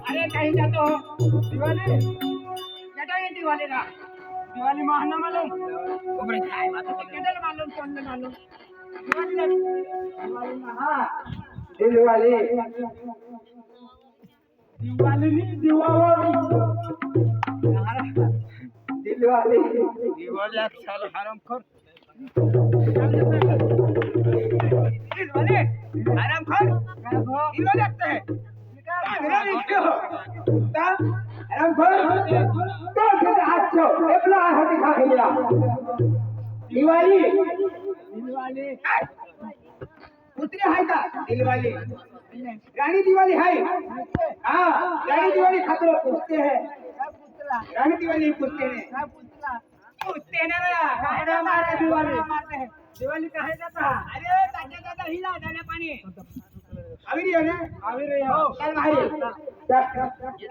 अरे कहीं जाते हो? दिवाली क्या है दिवाली का? दिवाली माहना मालूम? उबरे काय बात केडल मालूम कौन ने मालूम? दिवाली महा दिवाली दिवाली नहीं दिवाली दिवाली दिवाली एक साल हराम खोर दिवाली हराम खोर दिवाली लगता है हराम खोर तो से आछो एपला हाथ दिखा खेला दिवाली दिवाली उतरी है का दिवाली रानी दिवाली है हाँ रानी दिवाली खतरा पूछते हैं रानी दिवाली पूछते हैं पूछते हैं ना काहे मारे दिवाली मारते हैं दिवाली काहे जाता अरे ताजा ताजा हिला दाना पानी આવી રહ્યો ને આવી રહ્યો ચાલ મારી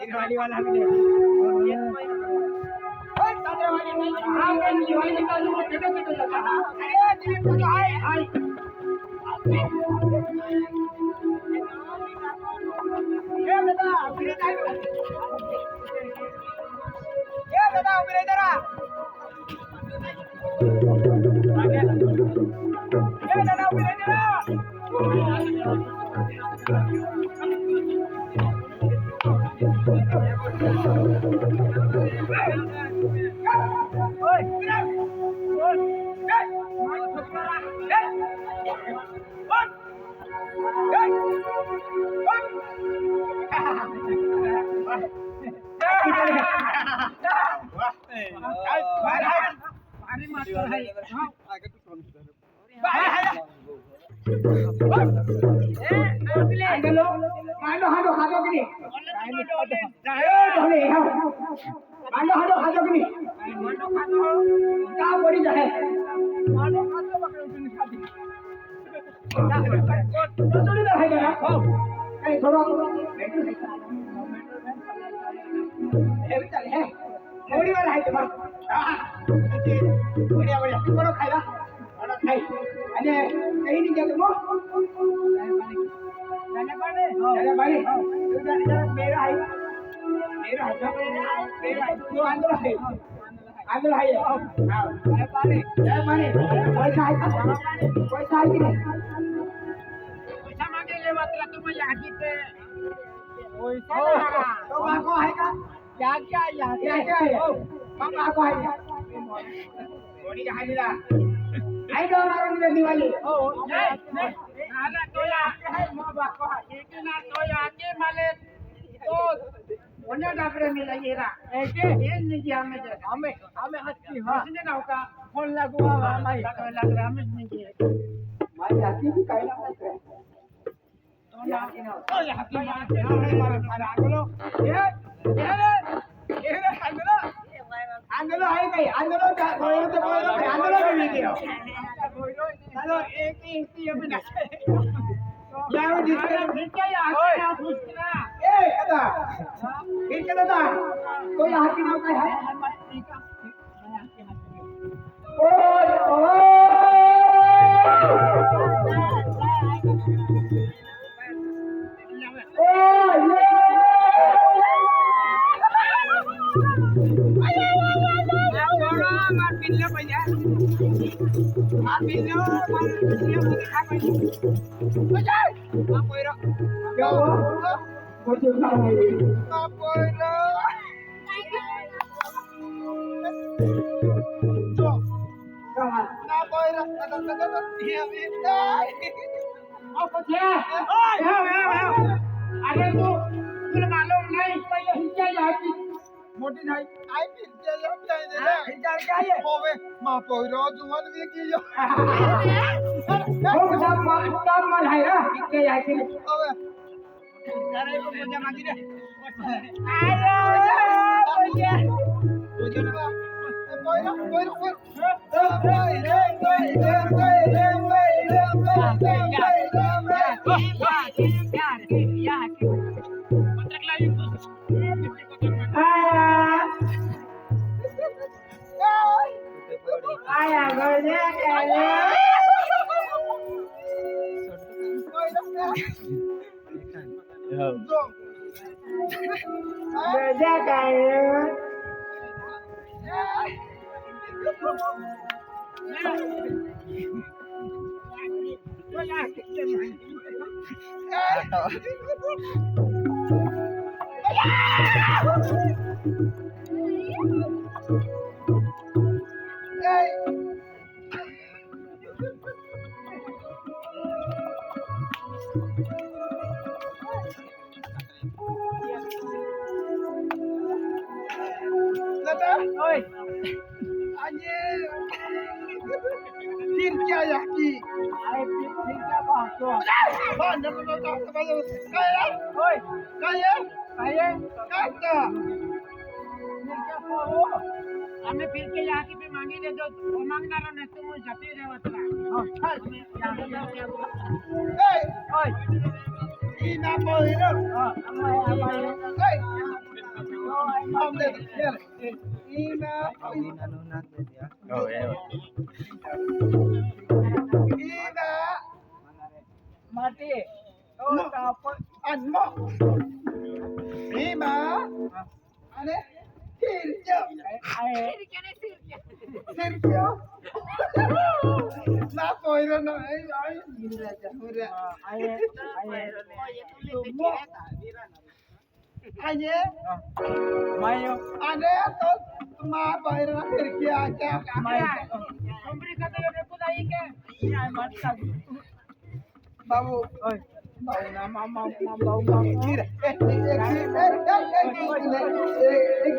दिवाली वाला मिले ओए ताजा वाली नहीं हां मैं दिवाली निकाल दूं केटो केटो लगा अरे दिलीप तो आए आए ये बेटा उबरे जाए ये बेटा उबरे जरा ये बेटा उबरे जरा ओए थोड़ी वाला है तुम्हारा बढ़िया बढ़िया बड़ो खाएगा बड़ो खाई अने कहीं नहीं गया तुम जाने पाने मेरा है जो आंदोलन है हां पानी पैसा है पैसा है कि नहीं पैसा मांगे ले बात तुम यादी पे पैसा तो बाको है का क्या है मामा को है थोड़ी हालीला आई दो मारो ने दिवाली ओ नहीं आला तो आके है मो बाको है एक ना तो आके माले तो ओने डाबरे मिला येरा ऐसे ये नहीं हमें हमें हत्ती हां इसने ना होता फोन लगवा माई लग रहा हमें नहीं है माई आती भी काई ना है तो ना तो याकी मारा आगलो ये आंदोलन है कहीं आंदोलन का कोई तो आंदोलन भी दियो चलो एक ही अभी ना यार जिसके नीचे आके ना पूछना ए दादा फिर क्या दादा कोई हाथी नाम का है ओए क्या हुआ मुझे ना अरे तुला मालूम नहीं पहिले हिंचा याची मोठी नाही काय हिंचा याची हिंचा काय आहे होवे मा पोयरो जुवन विकियो हो काम माल आहे ना हिंचा याची होवे जरा एक मजा मागी रे आया जा काय Oi. Anye. Tin kya yaki. Ai pindah bahasa. Bandar kata bayu. Kaya. Oi, Kaya. saya Kata. फिर क्या हो हमें फिर के यहाँ की भी मांगी दे दो वो मांगना रहा नहीं तो मुझे जाते रहे वतला हाँ चल Hey. ओए Ina bohiro. हाँ हमारे Hey. Om de. Ina. Ina. mati oh apa Anmo. Ima. Ane. Sirjo. ai Sirjo. Na bohiro na. Ay. Mira ja. Mira. ai Semua. Anye. mayo Ane to ma bohiro na sirjo aja. mayo umbri kata yo dekho dai ke ai mat ka Babu. oi Bau nama bau mira. Ek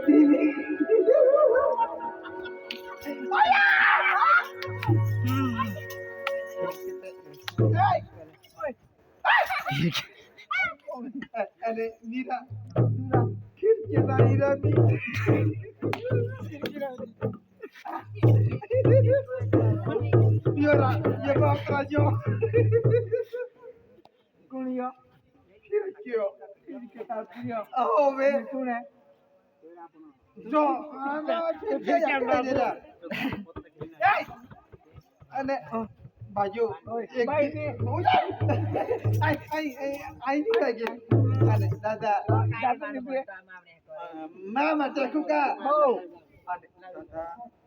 dili. Hey. Ane mira. Kir kira ira ni. Yora, ye bakra jo. कुणिया Kir kyo. इनके साथ कुणिया Aho be. कौन है Jo. Ana kir kya jera. Hey. Ane baju. भाई ने Ai ni lagi. Ane dada. दादा ने भी Mama takuka. हो Ane dada.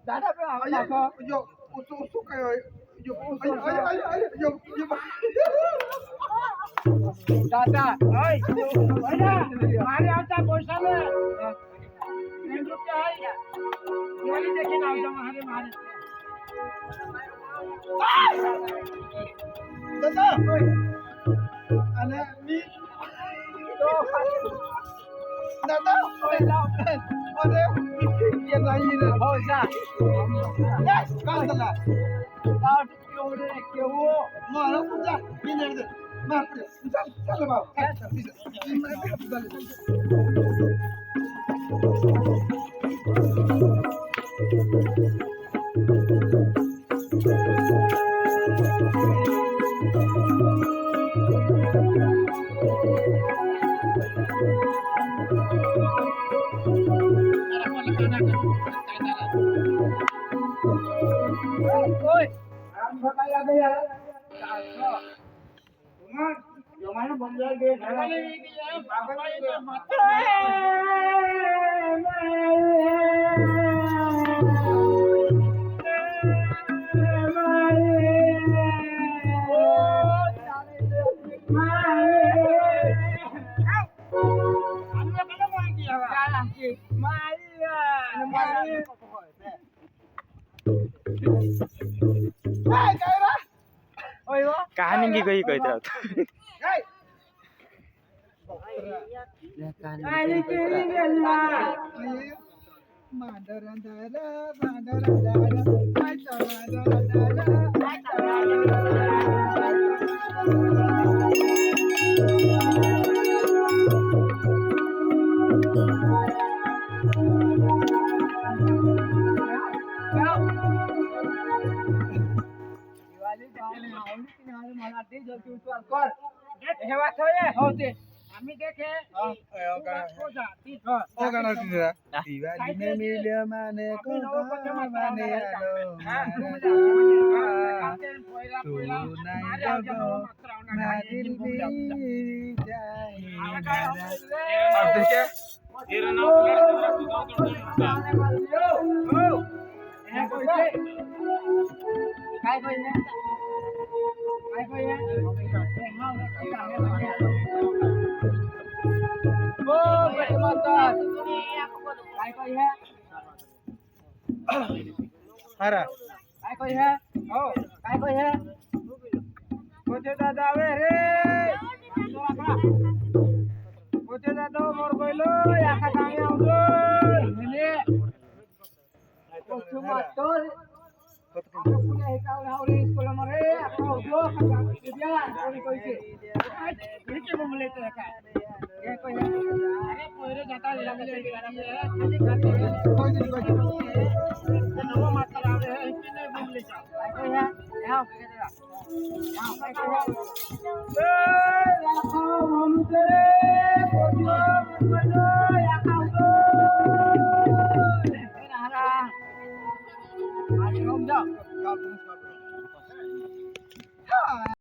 दादा पे आवाज Ayo, आको yo, usu kayo. Yo, ayo, yo. दादा ओए ओया मारे आता पैसा ले 3 रुपया है गोली देखे ना जा मारे मारे Dada. Ane ni. तो Dada. Ane kir nahi na. हो जा Yes, kandala. लाउड क्यों रे क्यों वो Mara puja. Biner de. Ma puja. Chalo ba. ओए हम भगाया गया तुम्हार जमाना बन जाएगा भगाने की है बाबा ये मत Hey, kaira. कहानी की कोई कहता Hey. आम्ही देखे दिवाली में मिल्यो माने को माने आलो तू नहीं जगो ना दिल भी जाए अब देखे तेरा नाम प्लेट तू काय कहिए ओ बेटे माता काय कहिए अरे काय कहिए हो काय कहिए कोचे दादा आवे रे कोचे दादा मोर कइलो याका कामे आउलो मिले कोचे master aku punya hikau hari sekolah mare aku udah kagak dia kau koi ini ke mau mulai tu kan ya koi अरे पोरे जाता लग ले खाली खाते कोई नहीं नवा माता आवे इसने बोले जा कoi है यहाँ पे तेरा यहाँ पे कoi ए लाखो हम तेरे कोचो मनो या खाओ तेरा हरा आज हम जा